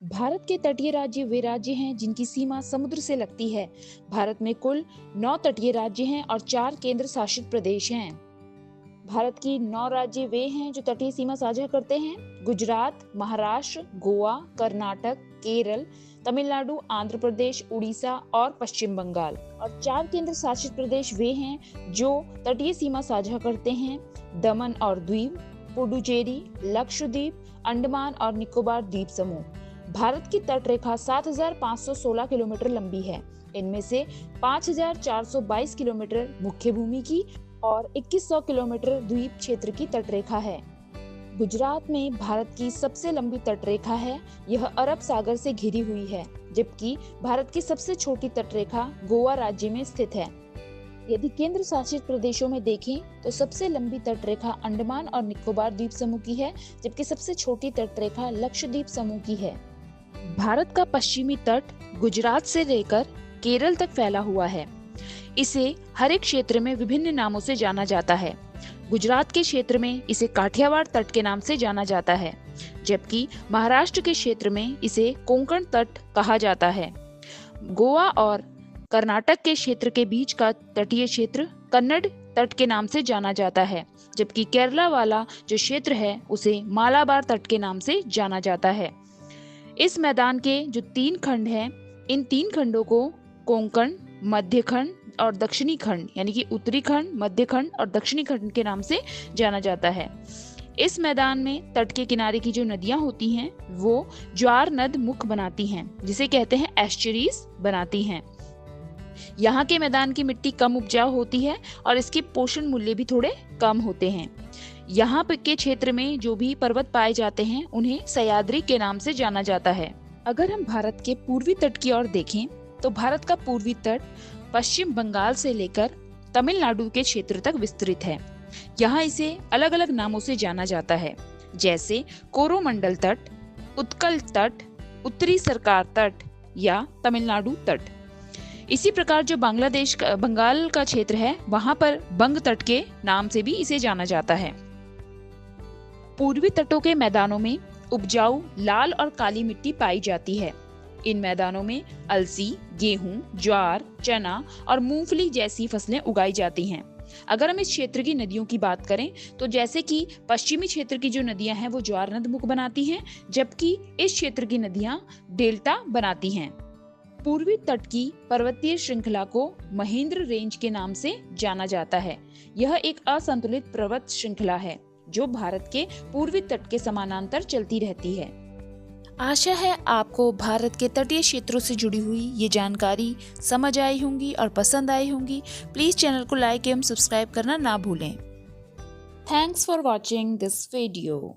भारत के तटीय राज्य वे राज्य हैं जिनकी सीमा समुद्र से लगती है। भारत में कुल 9 तटीय राज्य हैं और 4 केंद्र शासित प्रदेश हैं। भारत की 9 राज्य वे हैं जो तटीय सीमा साझा करते हैं: गुजरात, महाराष्ट्र, गोवा, कर्नाटक, केरल, तमिलनाडु, आंध्र प्रदेश, उड़ीसा और पश्चिम बंगाल। और 4 केंद्र शासित प्रदेश वे हैं जो तटीय सीमा साझा करते हैं: दमन और दीव, पुडुचेरी, लक्षद्वीप, अंडमान और निकोबार द्वीप समूह। भारत की तट रेखा 7,516 किलोमीटर लंबी है। इनमें से 5,422 किलोमीटर मुख्य भूमि की और 2100 किलोमीटर द्वीप क्षेत्र की तटरेखा है। गुजरात में भारत की सबसे लंबी तटरेखा है। यह अरब सागर से घिरी हुई है, जबकि भारत की सबसे छोटी तटरेखा गोवा राज्य में स्थित है। यदि केंद्र शासित प्रदेशों में देखें तो सबसे लंबी तटरेखा अंडमान और निकोबार द्वीप समूह की है, जबकि सबसे छोटी तटरेखा लक्षद्वीप समूह की है। भारत का पश्चिमी तट गुजरात से लेकर केरल तक फैला हुआ है। इसे हर एक क्षेत्र में विभिन्न नामों से जाना जाता है। गुजरात के क्षेत्र में इसे काठियावाड़ तट के नाम से जाना जाता है, जबकि महाराष्ट्र के क्षेत्र में इसे कोंकण तट कहा जाता है। गोवा और कर्नाटक के क्षेत्र के बीच का तटीय क्षेत्र कन्नड़ तट के नाम से जाना जाता है, जबकि केरला वाला जो क्षेत्र है उसे मालाबार तट के नाम से जाना जाता है। इस मैदान के जो 3 खंड हैं, इन 3 खंडों को कोंकण, मध्य खंड और दक्षिणी खंड यानी कि उत्तरी खंड, मध्य खंड और दक्षिणी खंड के नाम से जाना जाता है। इस मैदान में तट के किनारे की जो नदियां होती हैं वो ज्वार नद मुख बनाती हैं, जिसे कहते हैं एस्चुरीज बनाती हैं। यहाँ के मैदान की मिट्टी कम उपजाऊ होती है और इसके पोषण मूल्य भी थोड़े कम होते हैं। यहाँ के क्षेत्र में जो भी पर्वत पाए जाते हैं उन्हें सह्याद्री के नाम से जाना जाता है। अगर हम भारत के पूर्वी तट की ओर देखें तो भारत का पूर्वी तट पश्चिम बंगाल से लेकर तमिलनाडु के क्षेत्र तक विस्तृत है। यहाँ इसे अलग अलग नामों से जाना जाता है, जैसे कोरोमंडल तट, उत्कल तट, उत्तरी सरकार तट या तमिलनाडु तट। इसी प्रकार जो बंगाल का क्षेत्र है वहां पर बंग तट के नाम से भी इसे जाना जाता है। पूर्वी तटों के मैदानों में उपजाऊ लाल और काली मिट्टी पाई जाती है। इन मैदानों में अलसी, गेहूं, ज्वार, चना और मूंगफली जैसी फसलें उगाई जाती हैं। अगर हम इस क्षेत्र की नदियों की बात करें तो जैसे कि पश्चिमी क्षेत्र की जो नदियां हैं वो ज्वार नद मुख बनाती हैं, जबकि इस क्षेत्र की नदियां डेल्टा बनाती हैं। पूर्वी तट की पर्वतीय श्रृंखला को महेंद्र रेंज के नाम से जाना जाता है। यह एक असंतुलित पर्वत श्रृंखला है जो भारत के पूर्वी तट के समानांतर चलती रहती है। आशा है आपको भारत के तटीय क्षेत्रों से जुड़ी हुई ये जानकारी समझ आई होंगी और पसंद आई होंगी। प्लीज चैनल को लाइक एवं सब्सक्राइब करना ना भूलें। Thanks for watching this video.